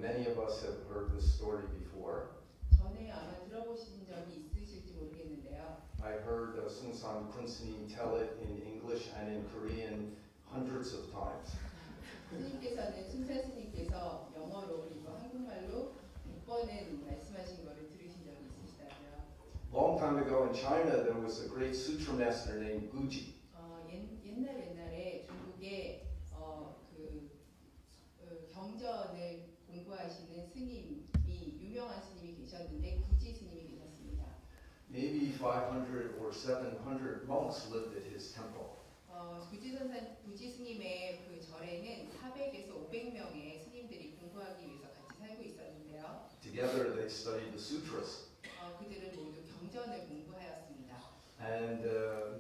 Many of us have heard this story before. 전에 아마 들어보신 적이 있으실지 모르겠는데요. I heard Sungsan Kun스님 tell it in English and in Korean hundreds of times. 스님께서는 순사 스님께서 영어로 그리고 한국말로 100번은 말씀하신 것을 들으신 적이 있으시다고요. Long time ago in China, there was a great sutra master named Guji. 옛날에 중국에 경전을 공부하시는 스님이 유명한 스님이 계셨는데 구지 스님이 계셨습니다. Maybe 500 or 700 monks lived at his temple. 구지 스님의 그 절에는 400에서 500명의 스님들이 공부하기 위해서 같이 살고 있었는데요. Together they studied the sutras. 그들은 모두 경전을 공부하였습니다. And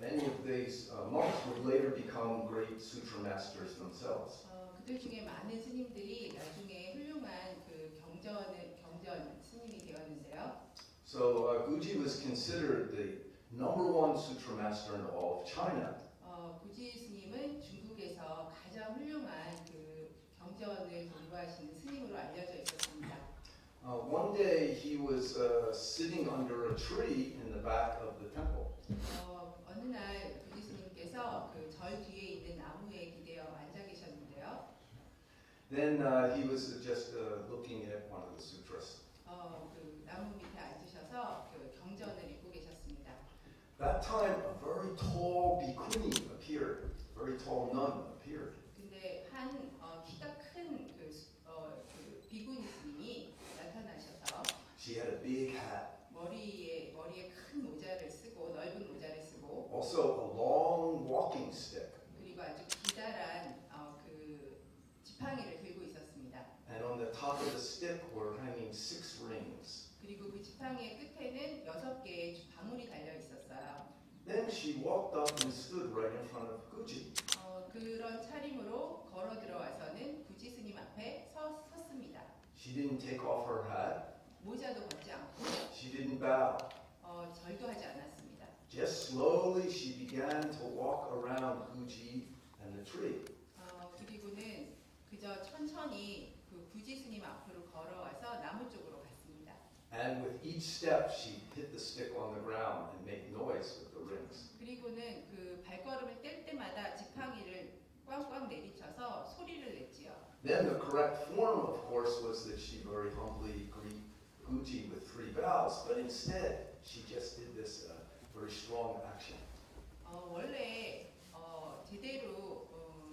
many of these monks would later become great sutra masters themselves. 그들 중에 많은 스님들이 나중에 훌륭한 그 경전 스님이 되었는데요. So Guji was considered the #1 sutra master in all of China. 구지 스님은 중국에서 가장 훌륭한 그 경전을 공부하시는 스님으로 알려져 있었습니다. One day he was sitting under a tree in the back of the temple. 어느 날 구지 스님께서 그 절 뒤에 있는 나무에 기대어 앉아 계셨는데요. Then he was just looking at one of the sutras. 그 나무 밑에 앉으셔서 그 경전을 읽고 계셨습니다. That time, a very tall bhikkhuni appeared. Very tall nun appeared. 근데 한 키가 큰 그 비구니 스님이 나타나셔서 She had a big hat. 머리에 큰 모자를 쓰고 넓은 모자를 쓰고 Also a long walking stick. 그리고 아주 기다란 그 지팡이를 들고 있었습니다. And on the top of the stick were hanging 6 rings. 그리고 그 지팡이의 끝에는 6개의 방울이 달려 있었어요. Then she walked up and stood right in front of Guji. 그런 차림으로 걸어 들어와서는 구지 스님 앞에 섰습니다. She didn't take off her hat. 모자도 벗지 않고 She didn't bow. 절도 하지 않았습니다. Just slowly she began to walk around Guji and the tree. 그리고는 그저 천천히 그 구지 스님 앞으로 걸어와서 나무 쪽으로 갔습니다. And with each step she hit the stick on the ground and made noise with the rings. 그리고는 그 발걸음을 뗄 때마다 지팡이를 꽝꽝 내리쳐서 소리를 냈지요. Then the correct form, of course, was that she very humbly greeted Guji with 3 bows, but instead she just did this very strong action. 원래 제대로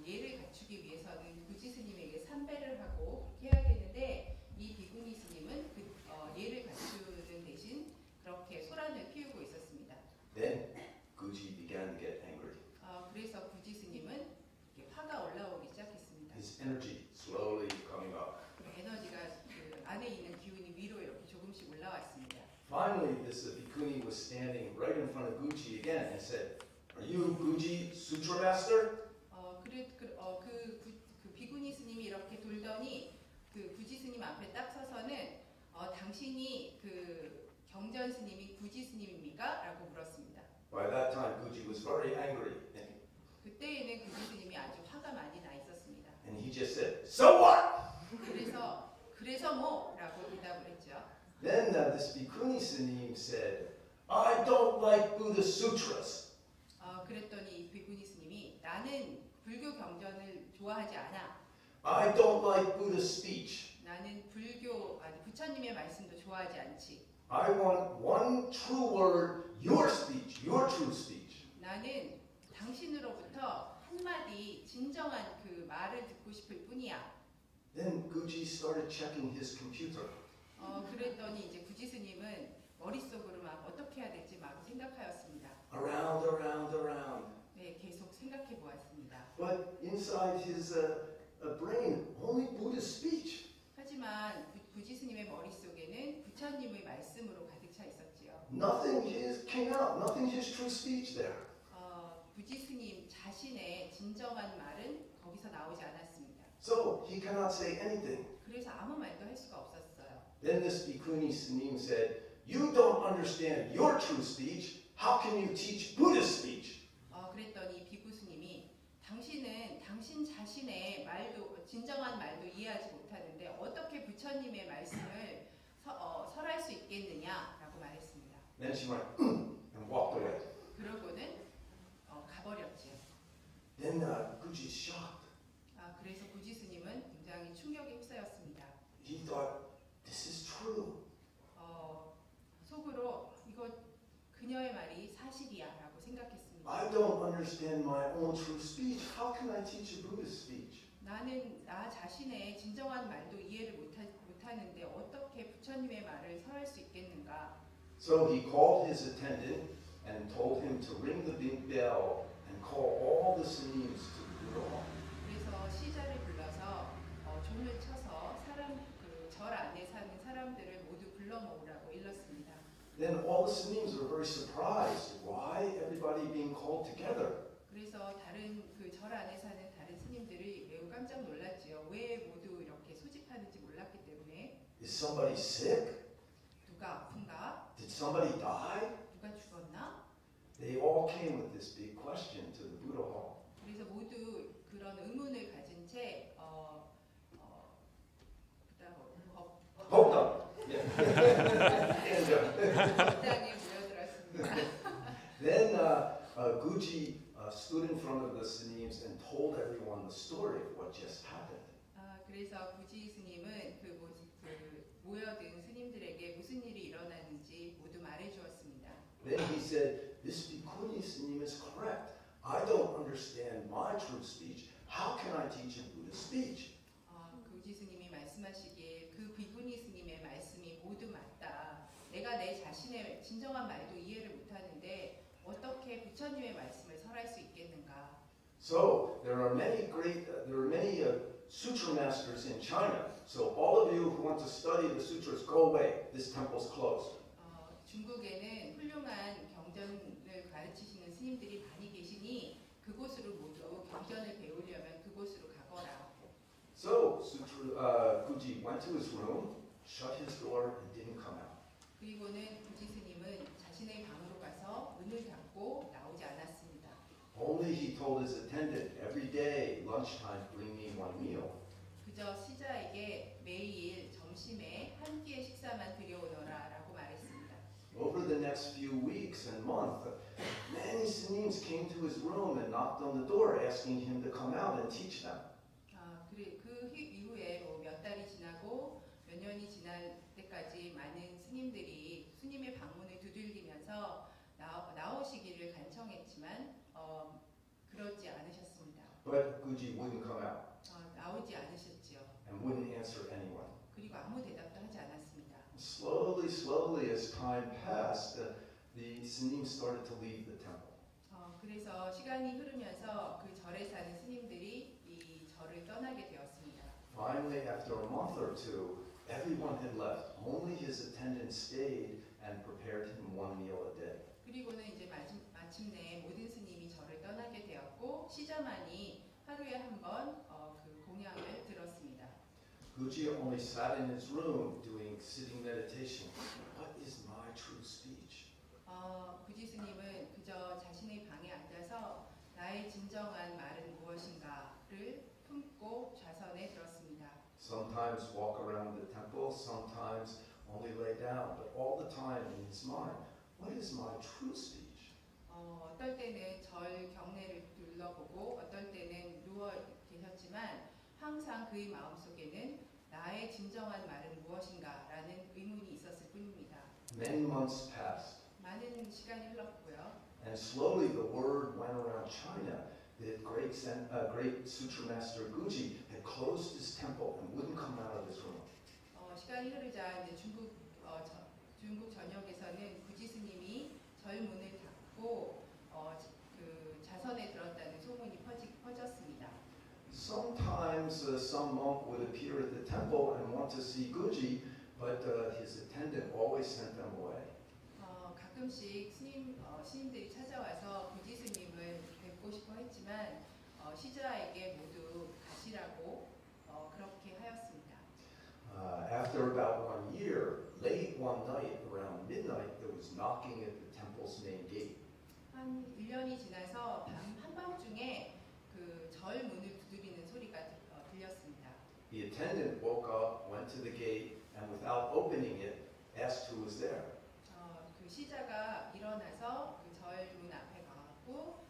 예를 갖추기 위해서는 구지 스님에게 삼배를 하고 그렇게 해야 되는데 이 비구니 스님은 그 예를 갖추는 대신 그렇게 소란을 피우고 있었습니다. Then Guji began to get angry. 그래서 구지 스님은 화가 올라오기 시작했습니다. His energy slowly coming up. 에너지가 그 안에 있는 기운이 위로 이렇게 조금씩 올라왔습니다. Finally, this bhikkhuni was standing right in front of Guji again and said, "Are you Guji Sutra Master?" 그 비구니 스님이 이렇게 돌더니 그 구지 스님 앞에 딱 서서는 당신이 그 경전 스님이 구지 스님입니까? 라고 물었습니다. By that time, Guji was very angry. 그때에는 구지 스님이 아주 화가 많이 나 있었습니다. And he just said, "So what?" 그래서 뭐라고 대답을 했죠. Then this bhikkhuni Sanim said, "I don't like Buddhist sutras." 그랬더니 이 비구니 스님이 나는 불교 경전을 좋아하지 않아. I don't like Buddhist speech. 나는 부처님의 말씀도 좋아하지 않지. I want one true word, your speech, your true speech. 나는 당신으로부터 한마디 진정한 그 말을 듣고 싶을 뿐이야. Then Guji started checking his computer. 그랬더니 이제 구지 스님은 머릿속으로 막 어떻게 해야 될지 막 생각하였습니다. Around. 네, 계속 생각해 보았습니다. But inside his brain, only Buddhist speech. 하지만 구지 스님의 머릿속에는 부처님의 말씀으로 가득 차 있었지요. Nothing came out. Nothing his true speech there. 구지 스님 자신의 진정한 말은 거기서 나오지 않았습니다. So he cannot say anything. 그래서 아무 말도 할 수가 없었어요. Then this bhikkhuni Sanim said, "You don't understand your true speech. How can you teach Buddhist speech?" 그랬더니 비구 스님이 당신은 당신 자신의 말도 진정한 말도 이해하지 못하는데 어떻게 부처님 부처님의 말씀을 설할 수 있겠느냐라고 말했습니다. Then she went, and walked away. 그러고는 가버렸지요. Then Guji's shocked. 그래서 구지 스님은 굉장히 충격에 휩싸였습니다. He thought, this is true. 속으로 이거 그녀의 말이 사실이야라고 생각했습니다. I don't understand my own true speech. How can I teach a Buddhist speech? 나는 나 자신의 진정한 말도 이해를 못하는데 어떻게 부처님의 말을 설할 수 있겠는가? So he called his attendant and told him to ring the big bell and call all the senims to the Buddha hall. 그래서 시자를 불러서 종을 쳐서 절 안에 사는 사람들을 모두 불러 모으라고 일렀습니다. Then all the senims were very surprised. Why everybody being called together? 그래서 다른 그 절 안에 사는 다른 스님들이 매우 깜짝 놀랐지요. 왜 모두 이렇게 소집하는지 몰랐기 때문에. Is somebody sick? 누가 아픈가? Did somebody die? 누가 죽었나? They all came with this big question to the Buddha hall. 그래서 모두 그런 의문을 가진 채 Hold 법당에 모여들었습니다. Then Guji stood in front of the senims and told everyone the story of what just happened. 그래서 구지 스님은 그 모여든 스님들에게 무슨 일이 일어났는지 모두 말해주었습니다. Then he said, "This Bhikkhuni s님 is correct. I don't understand my true speech. How can I teach a Buddhist speech?" 구지 스님이 말씀하시기에 그 비구니 스님의 말씀이 모두 맞다. 내가 내 자신의 진정한 말도 이해를 못하는데 어떻게 부처님의 말씀을 설할 수 있겠는가? So there are many sutra masters in China. So all of you who want to study the sutras, go away. This temple's closed. 중국에는 훌륭한 경전을 가르치시는 스님들이 많이 계시니 그곳으로 모두 경전을 배우려면 그곳으로 가거라. So Guji went to his room, shut his door, and didn't come out. 그리고는 구지 스님은 자신의 방으로 가서 문을 닫고 나오지 않았습니다. Only he told his attendant, every day, lunchtime, bring me one meal. 그저 시자에게 매일 점심에 한 끼의 식사만 들여오너라라고 말했습니다. Over the next few weeks and months, many senims came to his room and knocked on the door, asking him to come out and teach them. 그 이후에 몇 달이 지나고 몇 년이 지날 때까지 많은 스님들이 스님의 방문을 두들기면서 나오시기를 간청했지만 그러지 않으셨습니다. But Guji wouldn't come out 나오지 않으셨지요. and wouldn't answer anyone. 그리고 아무 대답도 하지 않았습니다. Slowly, as time passed, the senims started to leave the temple. 그래서 시간이 흐르면서 그 절에 사는 스님들이 이 절을 떠나게 되었습니다. Finally, after a month or two, everyone had left. Only his attendant stayed and prepared him one meal a day. 그리고는 이제 마침내 모든 스님이 절을 떠나게 되었고 시자만이 하루에 한 번 그 공양을 들었습니다. Guji only sat in his room doing sitting meditation. What is my true speech? 구지 스님은 그저 자신의 방에 앉아서 나의 진정한 말은 무엇인가를 품고 좌선에 들었습니다. Sometimes walk around the temple, sometimes only lay down, but all the time in his mind, what is my true speech? 어떨 때는 절 경내를 둘러보고 어떨 때는 누워 계셨지만 항상 그의 마음속에는 나의 진정한 말은 무엇인가라는 의문이 있었을 뿐입니다. Many months passed, 많은 시간이 흘렀고요. and slowly the word went around China that great Sutra Master Guji had closed his temple and wouldn't come out of his room. 시간이 흐르자 이제 중국 전역에서는 구지 스님이 절 문을 닫고 그 자선에 들었다는 소문이 퍼졌습니다. Sometimes some monk would appear at the temple and want to see Guji, but his attendant always sent them away. 가끔씩 스님들이 찾아와서 구지 스님을 뵙고 싶어 했지만 시자에게 모두 가시라고 그렇게 하였습니다. After about 1 year, late one night, around midnight, there was knocking at the temple's main gate. 한 1년이 지나서 한밤중에 그 절 문을 두드리는 소리가 들렸습니다. The attendant woke up, went to the gate, and without opening it, asked who was there. 그 시자가 일어나서 그 절문 앞에 가고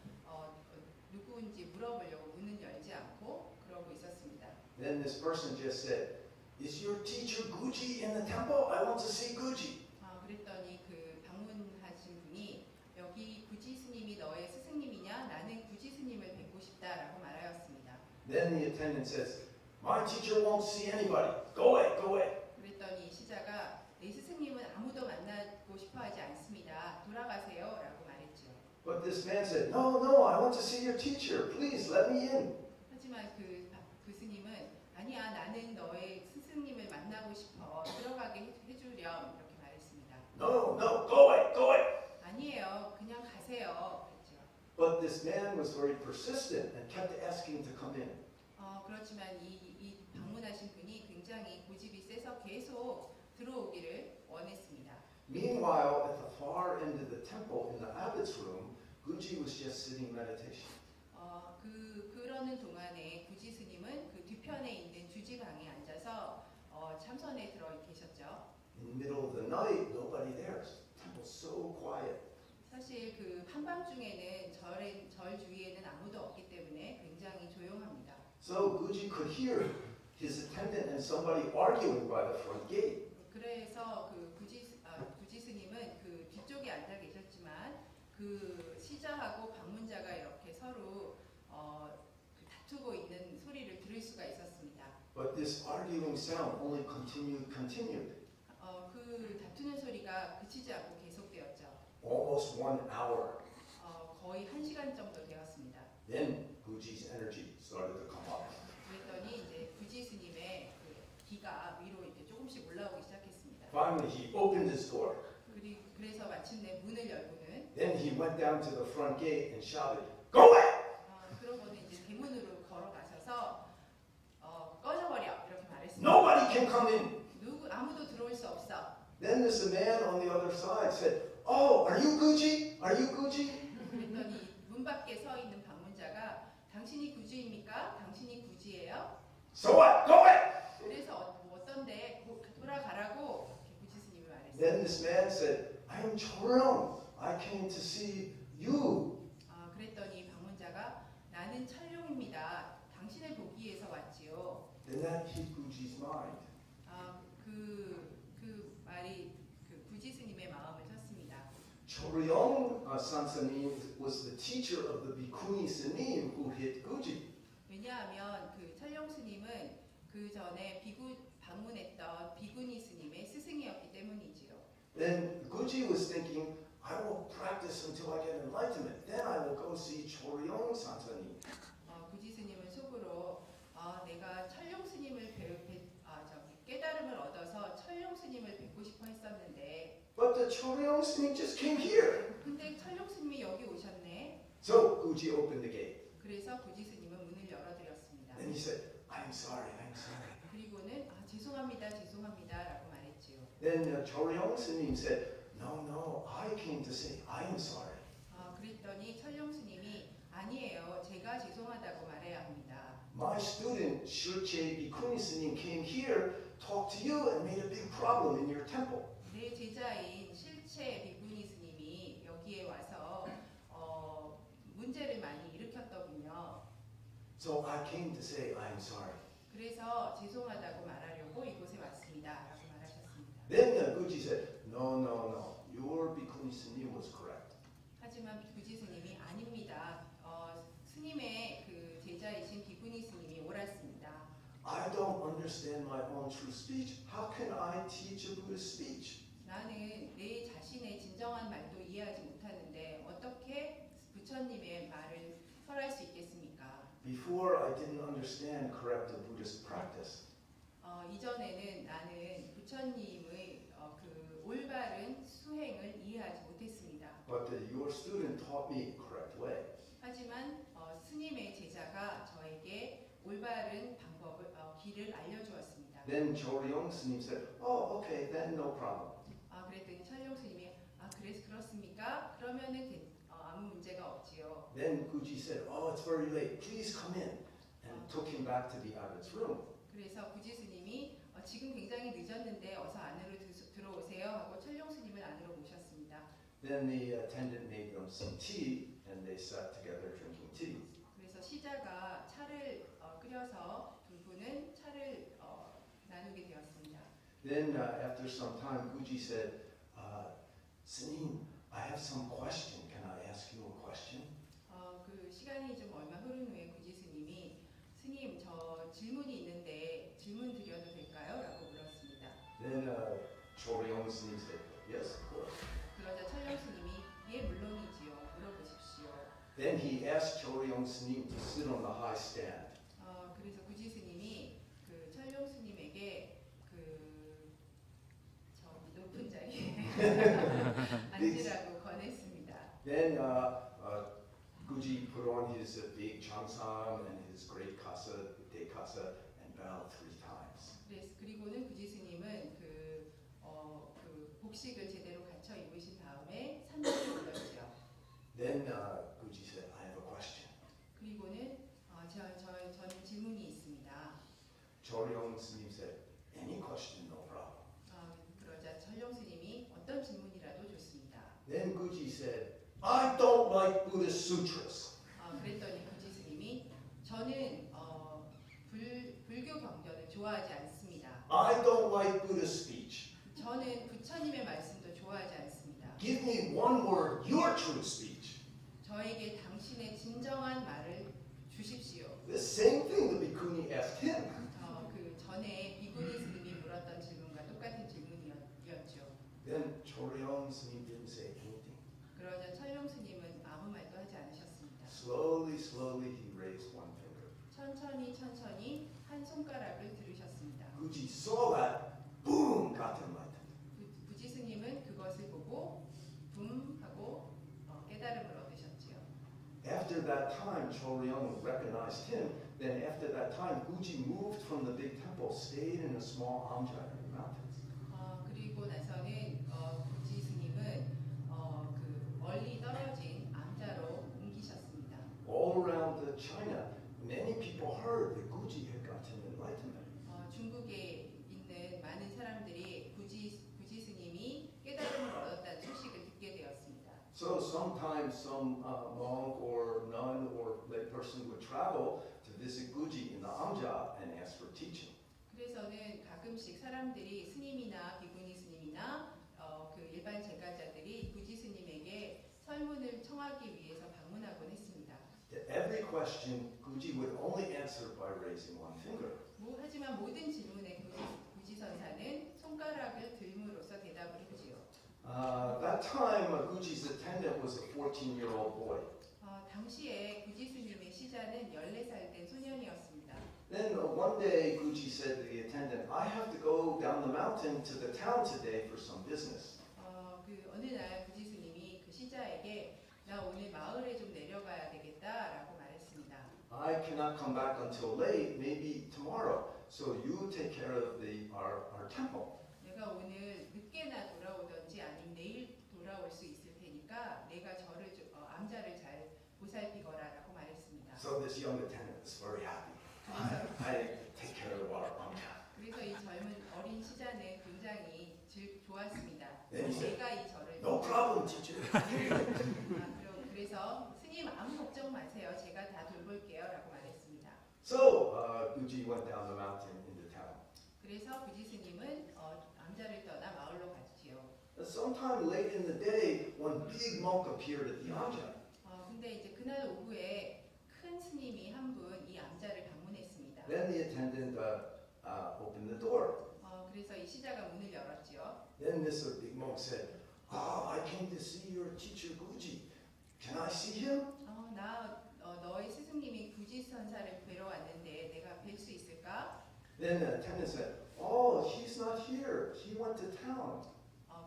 누구인지 물어보려고 문은 열지 않고 그러고 있었습니다. Then this person just said, "Is your teacher Guji in the temple? I want to see Guji." 그랬더니 그 방문하신 분이 여기 구지 스님이 너의 스승님이냐? 나는 구지 스님을 뵙고 싶다라고 말하였습니다. Then the attendant says, "My teacher won't see anybody. Go away, go away." 그랬더니 시자가 내 스승님은 아무도 만나고 싶어하지 않습니다. 돌아가세요라고 말했죠. But this man said, "No, no, I want to see your teacher. Please let me in." 하지만 그 스님은 아니야, 나는 너의 스승님을 만나고 싶어. 들어가게 해주렴 이렇게 말했습니다. No, no, go away, go away. 아니에요, 그냥 가세요. 그랬죠. But this man was very persistent and kept asking to come in. 그렇지만 이 방문하신 분이 굉장히 고집이 세서 계속 들어오기를 원했습니다. Meanwhile, at the far end of the temple, in the abbot's room, Guji was just sitting meditation. 그러는 동안에 구지 스님은 그 뒤편에 있는 주지방에 앉아서 참선에 들어 계셨죠. In the middle of the night, nobody there. The temple's so quiet. 사실 그 한밤중에는 절 주위에는 아무도 없기 때문에 굉장히 조용합니다. So Guji could hear his attendant and somebody arguing by the front gate. 그래서 그 구지 스님은 그 뒤쪽에 앉아 계셨지만 그 시자하고 방문자가 이렇게 서로 그 다투고 있는 소리를 들을 수가 있었습니다. But this arguing sound only continued. 그 다투는 소리가 그치지 않고 계속되었죠. Almost 1 hour. 거의 1시간 정도 되었습니다. Then Guji's energy started to come up. 그랬더니 이제 구지 스님의 그 기가 위로 이제 조금씩 올라오기 시작했습니다. Finally, he opened his door. 그래서 마침내 문을 열고는 Then he went down to the front gate and shouted, "Go away!" 그러고는 이제 대문으로 걸어가셔서 꺼져버려 이렇게 말했습니다. Nobody can come in. 아무도 들어올 수 없어. Then this man on the other side said, "Oh, are you Guji? Are you Guji?" 그랬더니 문 밖에 서 있는 방문자가 당신이 구지입니까? 당신이 구지예요? So what? Go away! 그래서 어떤데 돌아가라고 구지 스님이 말했어요. Then this man said, "I am Choryeong. I came to see you." 그랬더니 방문자가 나는 철룡입니다. 당신을 보기 위해서 왔지요. Then that hit Guji's mind. 그 말이 그 구지 스님의 마음을 쳤습니다. Choryeong Sansanim was the teacher of the Bhikkhuni Sanim who hit Guji. 왜냐하면 그 철룡 스님은 그 전에 방문했던 비구니 스님의 스승이었기 때문이지요. Then Guji was thinking, "I will practice until I get enlightenment. Then I will go see Choryeong Sansanim." 구지 스님은 속으로 내가 철룡 스님을 깨달음을 얻어서 철룡 스님을 뵙고 싶어 했었는데. But the Choryeong Sanim just came here. 근데 철룡 스님이 여기 오셨네. So Guji opened the gate. 그래서 구지 스님은 문을 열어드렸습니다. Then he said, "I'm sorry, I'm sorry." 그리고는 죄송합니다라고 말했지요. Then Choryeong Sanim said, "No, no, I came to say I am sorry." 그랬더니 철룡 스님이 아니에요. 제가 죄송하다고 말해야 합니다. My student Shurche Bhikkhuni Sanim came here, talked to you, and made a big problem in your temple. 내 제자인 실체 비구니 스님이 여기에 와서 문제를 많이 일으켰더군요. So I came to say I am sorry. 그래서 죄송하다고 말하려고 이곳에 왔습니다라고 말하셨습니다. Then Guji said, "No, no, no. Your Bhikkhuni Sanim was correct." 하지만 구지 스님이 아닙니다. 스님의 그 제자이신 비구니 스님이 옳았습니다. I don't understand my own true speech. How can I teach a Buddhist speech? 나는 내 자신의 진정한 말도 이해하지 못하는데 어떻게 부처님의 말을 설할 수 있겠습니까? Before I didn't understand correct Buddhist practice. 이전에는 나는 부처님의 그 올바른 수행을 이해하지 못했습니다. But your student taught me correct way. 하지만 스님의 제자가 저에게 올바른 방법을 길을 알려주었습니다. Then Choryeong Sanim said, "Oh, okay, then no problem." 그랬더니 철룡 스님이 그래서 그렇습니까? 그러면은 아무 문제가 없지요. Then Guji said, "Oh, it's very late. Please come in," and took him back to the abbot's room. 그래서 구지 스님이 지금 굉장히 늦었는데 어서 안으로 들어오세요 하고 철룡 스님을 안으로 모셨습니다. Then the attendant made them some tea, and they sat together drinking tea. 그래서 시자가 차를 끓여서 두 분은 차를 나누게 되었습니다. Then after some time, Guji said, Sanim, I have some question. Can I ask you a question? 그 시간이 좀 얼마 흐른 후에 구지 스님이 스님 저 질문이 있는데 질문 드려도 될까요? 라고 물었습니다. Then Choryong Sanim said, yes, of course. 그러자 철룡 스님이 예 물론이지요. 물어보십시오. Then he asked Choryong Sanim to sit on the high stand. 그래서 구지 스님이 그 철룡 스님에게 저 높은 자리에 앉으라고 권했습니다. Then Guji put on his big changsang and his great kasa, day kasa, and bowed 3 times. 그리고는 구지 스님은 그 복식을 제대로 갖춰 입으신 다음에 3번을 올렸죠. Then Guji said, I have a question. 그리고는 저는 질문이 있습니다. Choryong Sanim said, any question, no problem. 그러자 철룡 스님이 어떤 질문이라도 좋습니다. Then Guji said, I don't like Buddhist sutras. 그랬더니 구지 스님이 저는 불교 경전을 좋아하지 않습니다. I don't like Buddhist speech. 저는 부처님의 말씀도 좋아하지 않습니다. Give me one word, your true speech. 저에게 당신의 진정한 말을 주십시오. The same thing the bhikkhuni asked him. 그 전에 비구니 스님이 물었던 질문과 똑같은 질문이었죠. Then Choryong Sanim didn't say anything. 그러자 철룡 스님은 아무 말도 하지 않으셨습니다. Slowly, slowly he raised one finger. 천천히 한 손가락을 들으셨습니다. Guji saw that, boom, got enlightened. 구지 스님은 그것을 보고 붐 하고 깨달음을 얻으셨지요. After that time, Choryong recognized him. Then after that time, Guji moved from the big temple, stayed in a small amja in the mountains. 그리고 나서는 구지 스님은 그 멀리 떨어진 암자로 옮기셨습니다. All around China, many people heard that Guji had gotten enlightenment. 중국에 있는 많은 사람들이 구지 스님이 깨달음을 얻었다는 소식을 듣게 되었습니다. So sometimes some monk or nun or lay person would travel to visit Guji in the amja and ask for teaching. 그래서는 가끔씩 사람들이 스님이나 비구니 스님이나 그 일반 제가자들이 구지 스님에게 설문을 청하기 위해서 방문하곤 했습니다. To every question, Guji would only answer by raising one finger. 하지만 모든 질문에 구지 선사는 손가락을 들므로써 대답을 했지요. That time, Guji's attendant was a 14-year-old boy. 당시에 구지 스님의 시자는 14살 된 소년이었습니다. Then one day, Guji said to the attendant, I have to go down the mountain to the town today for some business. 어느 날 구지 스님이 그 시자에게 나 오늘 마을에 좀 내려가야 되겠다라고 말했습니다. I cannot come back until late, maybe tomorrow. So you take care of our temple. 내가 오늘 늦게나 돌아오든지 아니면 내일 돌아올 수 있을 테니까 내가 저를 암자를 잘 보살피거라라고 말했습니다. So this young attendant was very happy. I take care of our amja. 그래서 이 젊은 어린 시자는 굉장히 좋았습니다. Then he said, 내가 이 절을 no problem, teacher. 그래서 스님 아무 걱정 마세요. 제가 다 돌볼게요라고 말했습니다. So Guji went down the mountain into town. 그래서 구지 스님은 암자를 떠나 마을로 갔지요. Sometime late in the day, one big monk appeared at the amja. 근데 이제 그날 오후에 큰 스님이 한 분 이 암자를 방문했습니다. Then the attendant opened the door. 그래서 이 시자가 문을 열었지요. Then this big monk said, I came to see your teacher Guji. Can I see him? 너의 스승님이 구지 선사를 뵈러 왔는데 내가 뵐 수 있을까? Then the attendant said, oh, he's not here. He went to town.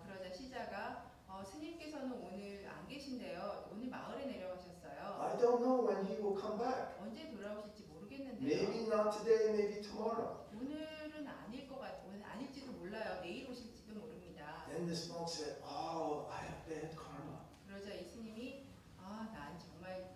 그러자 시자가 스님께서는 오늘 안 계신데요. 오늘 마을에 내려가셨어요. I don't know when he will come back. 언제 돌아오실지 모르겠는데요. Maybe not today, maybe tomorrow. 오늘은 아닐 것 같고 아닐지도 몰라요. 내일 오실지도 모릅니다. Then this monk said, oh, I have bad karma. 그러자 이 스님이 난 정말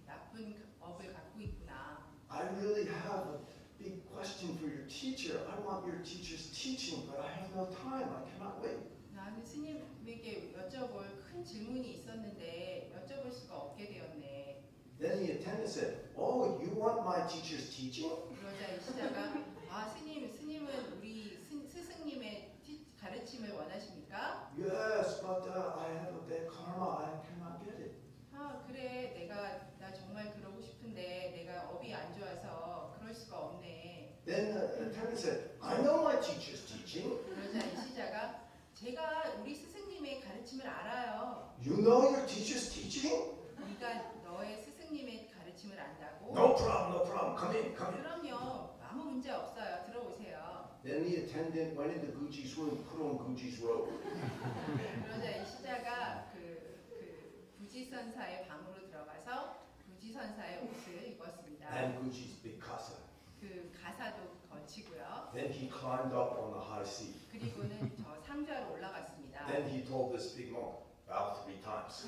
나쁜 업을 갖고 있구나. I really have a big question for teacher. I want your teacher's teaching, but I have no time. I cannot wait. 나는 스님에게 여쭤볼 큰 질문이 있었는데 여쭤볼 수가 없게 되었네. Then the attendant said, "Oh, you want my teacher's teaching?" 그러자 이 시자가 스님은 우리 스승님의 가르침을 원하십니까? Yes, but I have a bad karma. I cannot get it. 그래, 나 정말 그러고 싶은데 내가 업이 안 좋아서 그럴 수가 없네. Then the attendant said, "I know my teacher's teaching." 그러자 이 시자가 제가 우리 스승님의 가르침을 알아요. You know your teacher's teaching? 네가 너의 스승님의 가르침을 안다고? No problem, no problem. Come in, come in. 그럼요, 아무 문제 없어요. 들어오세요. Then the attendant went into Guji's room, put on Guji's robe. 그러자 이 시자가 그 부지선사의 방으로 들어가서 부지선사의 옷을 입었습니다. And Guji's big casa. 그 가사도 걸치고요. Then he climbed up on the high seat. 그리고는 저 상좌로 올라갔습니다. Then he told this big monk, bow 3 times.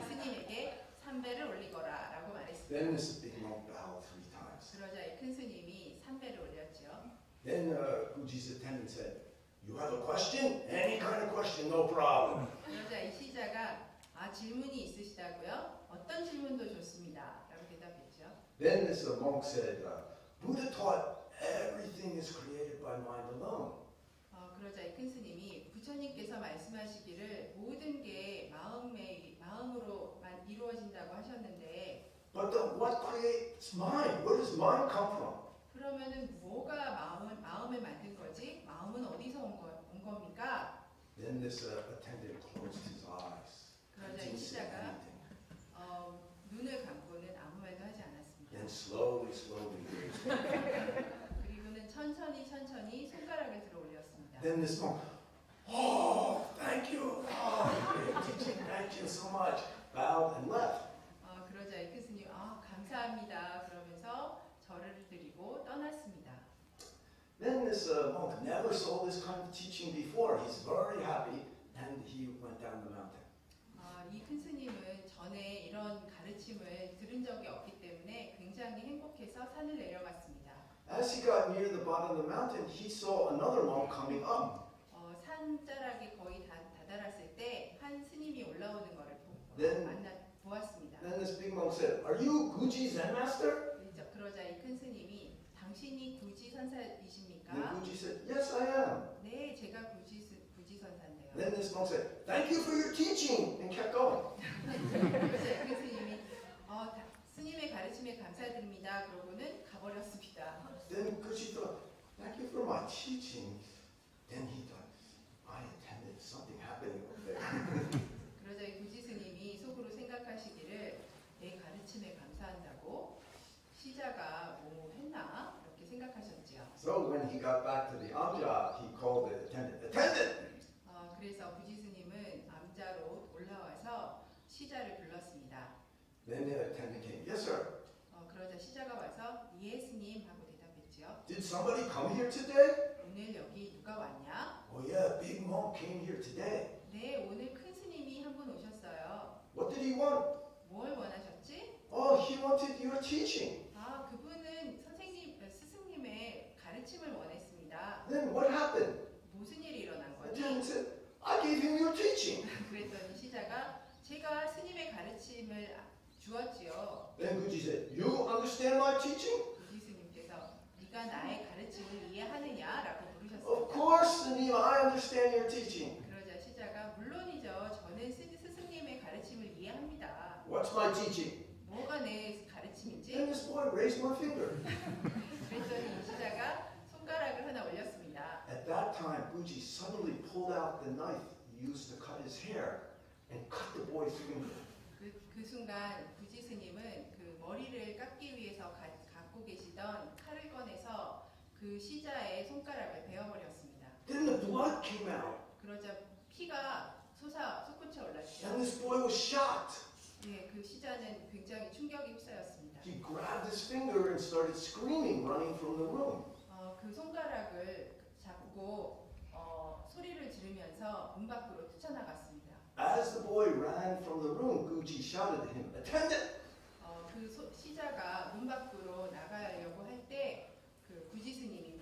스님에게 3배를 올리거라라고 말했습니다. Then this big monk bowed 3 times. 그러자 이 큰 스님이 3배를 올렸죠. Then Guji's attendant said, "You have a question? Any kind of question, no problem." 그러자 이 시자가 질문이 있으시다고요? 어떤 질문도 좋습니다. 라고 대답했죠. Then this monk said, "Buddha taught everything is created by mind alone." 그러자 이 큰 스님이 부처님께서 말씀하시기를 모든 게 마음으로만 이루어진다고 하셨는데 But what creates mind? Where does mind come from? 그러면은 뭐가 마음을 만든 거지? 마음은 어디서 온 겁니까? Then this attendant closed his eyes. 그러자 이 Didn't say 시자가 anything. 눈을 감고는 아무 말도 하지 않았습니다. Then slowly raised it. 그리고는 천천히 손가락을 들어 올렸습니다. Then this monk, "Oh, thank you. Oh, great teaching. Thank you so much." Bowed and left. 그러자 이 큰 스님 감사합니다. 그러면서 절을 드리고 떠났습니다. Then this monk never saw this kind of teaching before. He's very happy, and he went down the mountain. 이 큰 스님은 전에 이런 가르침을 들은 적이 없기 때문에 굉장히 행복해서 산을 내려갔습니다. As he got near the bottom of the mountain, he saw another monk coming up. 산자락에 거의 다다랐을 때 한 스님이 올라오는 것을 보았습니다. Then this big monk said, "Are you Guji Zen Master?" 그러자 이 큰 스님이 당신이 구지 선사이십니까? And Guji said, "Yes, I am." 네, 제가 구지 선사인데요. Then this monk said, "Thank you for your teaching," and kept going. 그러자 이 큰 스님이 스님의 가르침에 감사드립니다. 그러고는 가버렸습니다. Then Guji thought, "Thank you for my teaching." Then he thought, "I attended something happening over there." 그러자 이 구지 스님이 속으로 생각하시기를 내 가르침에 감사한다고 시자가 뭐 했나 이렇게 생각하셨지요. So when he got back to the amja, he called the attendant. "Attendant!" 그래서 구지 스님은 암자로 올라와서 시자를 불렀습니다. Then the attendant came. "Yes, sir." 그러자 시자가 와서 예 스님 하고 대답했지요. "Did somebody come here today?" 오늘 여기 누가 왔냐? "Oh yeah, big monk came here today." 네, 오늘 큰 스님이 한 분 오셨어요. "What did he want?" 뭘 원하셨지? "Oh, he wanted your teaching." 그분은 스승님의 가르침을 원했습니다. Then what happened? 무슨 일이 일어난 The 거지? attendant said, "I gave him your teaching." 그랬더니 시자가 제가 스님의 가르침을 주었지요. Then Guji said, "You understand my teaching?" 구지 스님께서 네가 나의 가르침을 이해하느냐라고 "Of 물으셨습니다. course, S님, I understand your teaching." 그러자 시자가 물론이죠. 저는 스승님의 가르침을 이해합니다. "What's my teaching?" 뭐가 내 가르침인지? Then this boy raised one finger. 그랬더니 이 시자가 손가락을 하나 올렸습니다. At that time, Guji suddenly pulled out the knife he used to cut his hair and cut the boy's finger. 그 순간 구지 스님은 그 머리를 깎기 위해서 갖고 계시던 칼을 꺼내서 그 시자의 손가락을 베어버렸습니다. Then the blood came out. 그러자 피가 솟구쳐 올랐죠. And this boy was shocked. 네, 그 시자는 굉장히 충격에 휩싸였습니다. He grabbed his finger and started screaming, running from the room. 그 손가락을 잡고 소리를 지르면서 문 밖으로 뛰쳐나갔습니다. As the boy ran from the room, Guji shouted at him, "Attendant!" 그 시자가 문 밖으로 나가려고 할 때 그 구지 스님이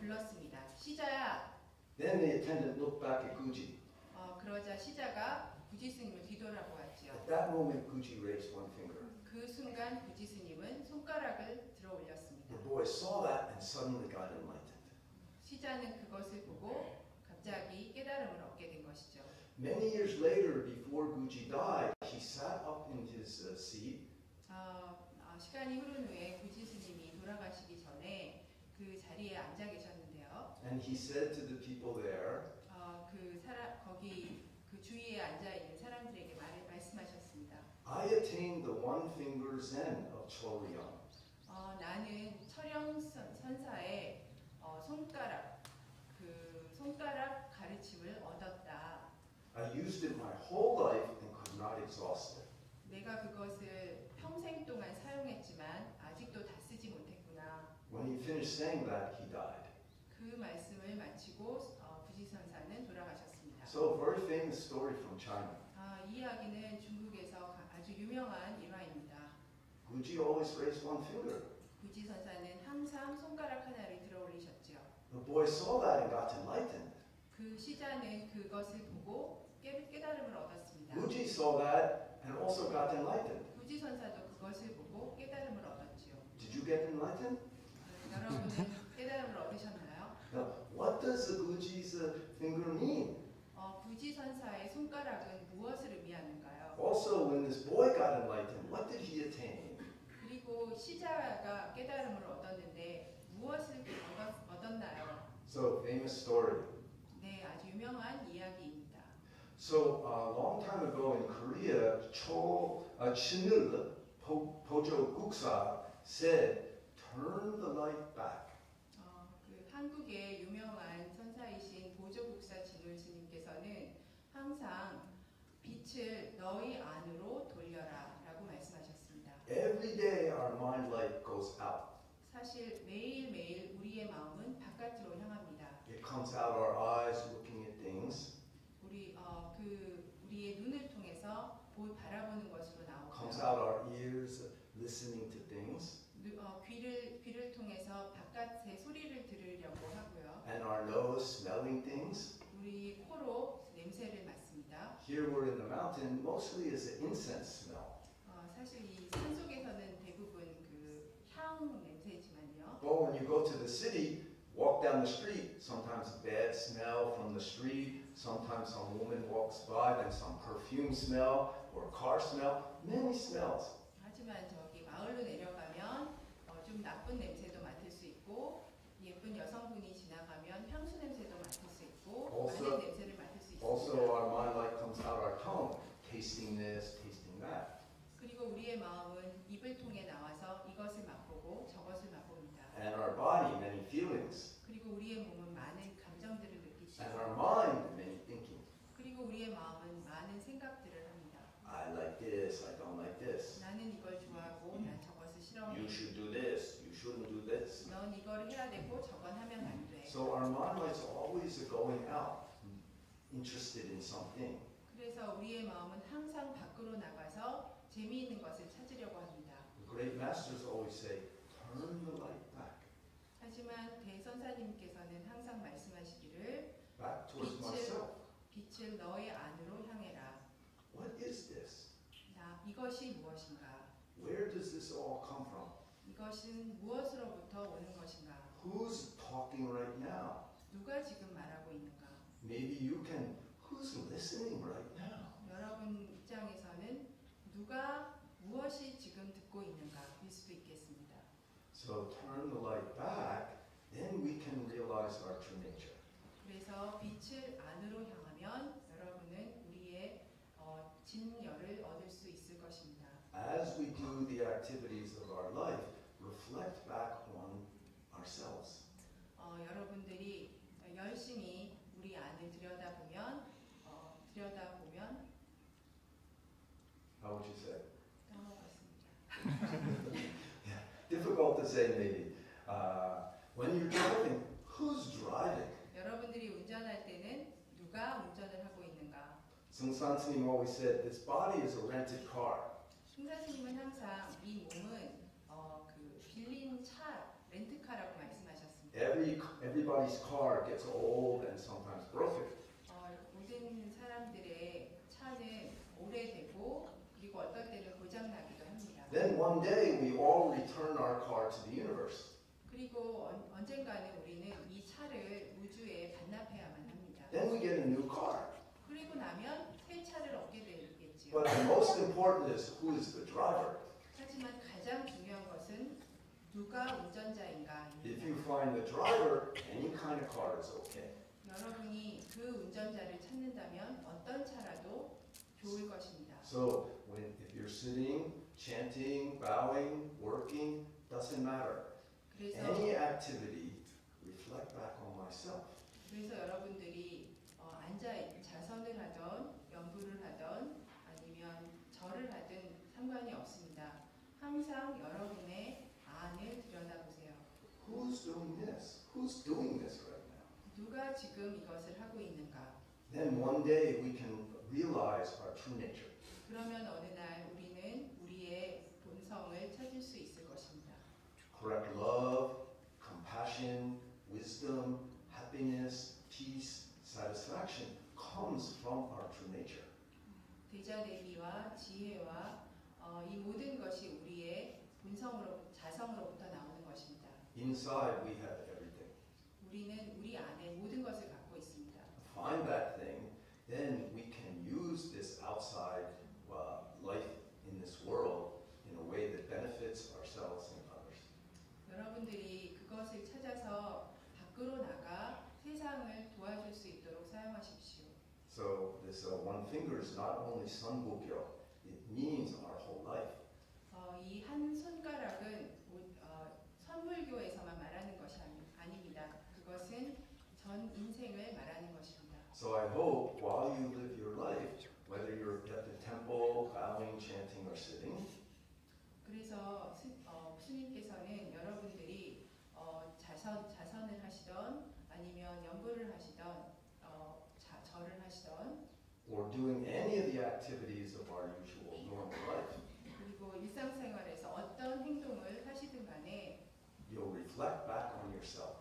Then the attendant looked back at Guji. 그러자 시자가 구지 스님을 뒤돌아보았지요. At that moment, Guji raised one finger. 그 순간 구지 스님은 손가락을 들어 올렸습니다. The boy saw that and suddenly got enlightened. 시자는 그것을 보고 갑자기 깨달음을 얻게 된 것이죠. Many years later, before Guji died, he sat up in his seat. 시간이 흐른 후에 구지 스님이 돌아가시기 전에 그 자리에 앉아 계셨는데요. And he said to the people there, 거기 그 주위에 앉아 있는 사람들에게 말씀하셨습니다. I attained the one finger Zen of Choryang. 나는 철영 선사의 손가락 가르침을 얻었다. I used it my whole life and could not exhaust it. 내가 그것을 평생 동안 사용했지만 아직도 다 쓰지 못했구나. When he finished saying that, he died. 그 말씀을 마치고 구지 선사는 돌아가셨습니다. So, a very famous story from China. 이 이야기는 중국에서 아주 유명한 일화입니다. Guji always raised one finger. 구지 선사는 항상 손가락 하나를 들어 올리셨죠. The boy saw that and got enlightened. 그 시자는 그것을 보고 깨달음을 얻었습니다. Guji saw that and also got enlightened. 구지 선사도 그것을 보고 깨달음을 얻었지요. Did you get enlightened? 여러분은 깨달음을 얻으셨나요? Now, what does the Guji's finger mean? 구지 선사의 손가락은 무엇을 의미하는가요? Also, when this boy got enlightened, what did he attain? 그리고 시자가 깨달음을 얻었는데 무엇을 얻었나요? So, famous story. 네, 아주 유명한 이야기입니다. So, a long time ago in Korea, Chinul Pojo Guksa said, turn the light back. 한국의 유명한 선사이신 보조국사 진울 스님께서는 항상 빛을 너희 안으로 돌려라 라고 말씀하셨습니다. Every day our mind light goes out. 사실 매일매일 우리의 마음은 바깥으로 향합니다. It comes out our eyes looking at things. 우리의 눈을 통해서 바라보는 것으로 Comes 나오고요. out our ears listening to things. 귀를 통해서 바깥의 소리를 들으려고 하고요. And our nose smelling things. 우리 코로 냄새를 맡습니다. Here we're in the mountain, mostly is an incense smell. 사실 이 산속에서는 대부분 그 향 냄새지만요. But when you go to the city, walk down the street, sometimes a bad smell from the street, sometimes some woman walks by, then some perfume smell or car smell, many smells. 하지만 저기 마을로 내려가면 좀 나쁜 냄새도 맡을 수 있고 예쁜 여성분이 지나가면 향수 냄새도 맡을 수 있고 많은 냄새를 맡을 수 있습니다. Also, our mind light comes out our tongue, tasting this, tasting that. 그리고 우리의 마음은 입을 통해 나와서 이것을 맛보고 저것을 맛봅니다. And our body, many feelings. 그리고 우리의 몸은 많은 감정들을 느끼죠. And our mind, many thinking. 그리고 우리의 마음은 많은 생각들을 합니다. I like this, I don't like this. 나는 이걸 좋아하고 난 저것을 싫어해. You should do this, you shouldn't do this. 넌 이걸 해야 되고 저건 하면 안 돼. So our mind light's always going out, interested in something. 그래서 우리의 마음은 항상 밖으로 나가서 재미있는 것을 찾으려고 합니다. The great masters always say, turn the light back. 하지만 대선사님께서는 항상 말씀하시기를 Back towards myself. 빛을 너의 안으로 향해라. What is this? 이것이 무엇인가? Where does this all come from? 이것은 무엇으로부터 오는 것인가? Who's talking right now? 누가 지금 말하고 있는가? Maybe you can, who's listening right now? 여러분 입장에서는 누가 무엇이 지금 듣고 있는가일 수도 있겠습니다. So turn the light back, then we can realize our true nature. 그래서 빛을 안으로 향하면 여러분은 우리의 진열을 얻을 수 있을 것입니다. As we do the activities of our life, reflect back on ourselves. 여러분들이 열심히 우리 안을 들여다보면 How would you say? 까먹었습니다. Yeah, difficult to say maybe. When you're driving, who's driving? 여러분들이 운전할 때는 누가 운전을 하고 있는가? Sungsan S님 always said, this body is a rented car. 승사스님은 항상 이 몸은 그 빌린 차, 렌트카라고 말씀하셨습니다. Everybody everybody's car gets old and sometimes broken. 모든 사람들의 차는 오래되고 그리고 어떨 때는 고장나기도 합니다. Then one day we all return our car to the universe. 그리고 언젠가는 우리는 이 차를 우주에 반납해야만 합니다. Then we get a new car. 그리고 나면 새 차를 얻게 되겠지요. But the most important is who is the driver. 하지만 가장 중요한 것은 누가 운전자인가입니다. If you find the driver, any kind of car is okay. 여러분이 그 운전자를 찾는다면 어떤 차라도 좋을 것입니다. So if you're sitting, chanting, bowing, working, doesn't matter. Any activity, reflect back on myself. 그래서 여러분들이 앉아 자선을 하던 연부를 하던 아니면 절을 하든 상관이 없습니다. 항상 여러분의 안을 들여다보세요. Who's doing this? Who's doing this right now? 누가 지금 이것을 하고 있는가? Then one day we can realize our true nature. 그러면 어느 날 우리는 우리의 본성을 찾을 수 있을 것입니다. Correct love, compassion, wisdom, happiness, peace, satisfaction comes from our true nature. 대자대비와 지혜와 이 모든 것이 우리의 자성으로부터 나오는 것입니다. Inside we have everything. 우리는 우리 안에 모든 것을 갖고 있습니다. Find that thing, then we can use this outside life in this world in a way that benefits ourselves and others. 여러분들이 그것을 찾아서 밖으로 나가 세상을 도와줄 수 있도록 사용하십시오. So this one finger is not only 선불교, it means our whole life. 이 한 손가락은 선불교에서만 말하는 것이 아닙니다. 그것은 전 인생을 말하는 것입니다. So I hope while you live your life, whether you're at the temple, bowing, chanting, or sitting, 그래서 스님께서는 여러분들이 자선을 하시던 아니면 연부를 하시던 절을 하시던 or doing any of the activities of our usual normal life, 그리고 일상생활에서 어떤 행동을 하시든 간에 you'll reflect back on yourself.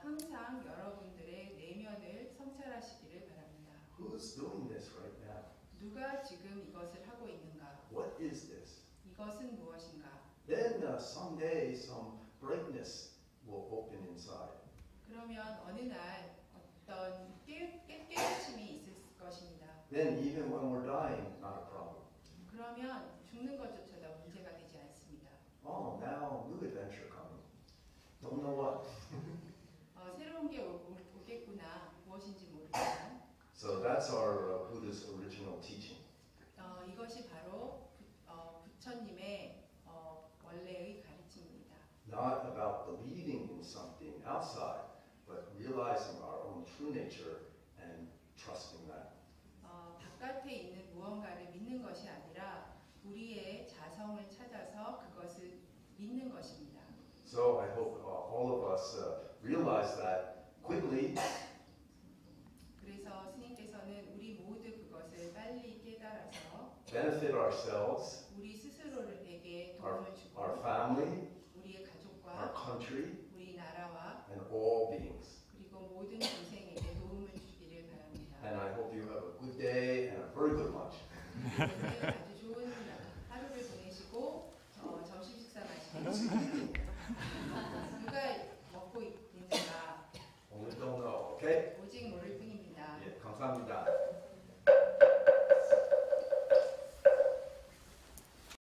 항상 여러분들의 내면을 성찰하시기를 바랍니다. Who's doing this right now? 누가 지금 이것을 하고 있는가? What is this? 이것은 무엇인가? Then someday some brightness will open inside. 그러면 어느 날 어떤 깨우침이 있을 것입니다. Then even when we're dying, not a problem. 그러면 죽는 것조차도 문제가 되지 않습니다. Oh, now new adventure coming. Don't know what. 새로운 게 오겠구나. 무엇인지 모르지만. So that's our Buddha's original teaching. 이것이 바로 부처님의 원래의 가르침입니다. Not about believing in something outside, but realizing our own true nature and trusting that. 바깥에 있는 무언가를 믿는 것이 아니라 우리의 자성을 찾아서 그것을 믿는 것입니다. So I hope all of us realize that quickly. 그래서 스님께서는 우리 모두 그것을 빨리 깨달아서 benefit ourselves, 우리 스스로에게 도움을 주고 our family, 우리의 가족과 our country, 우리 나라와 and all beings. 그리고 모든 동생에게 도움을 주기를 바랍니다. And I hope you have a good day and a very good lunch. 오늘 아주 좋은 하루를 보내시고 점심 식사 마시고 누가 먹고 있는가 오늘 don't know, okay? 오직 모를 뿐입니다. 예, 감사합니다.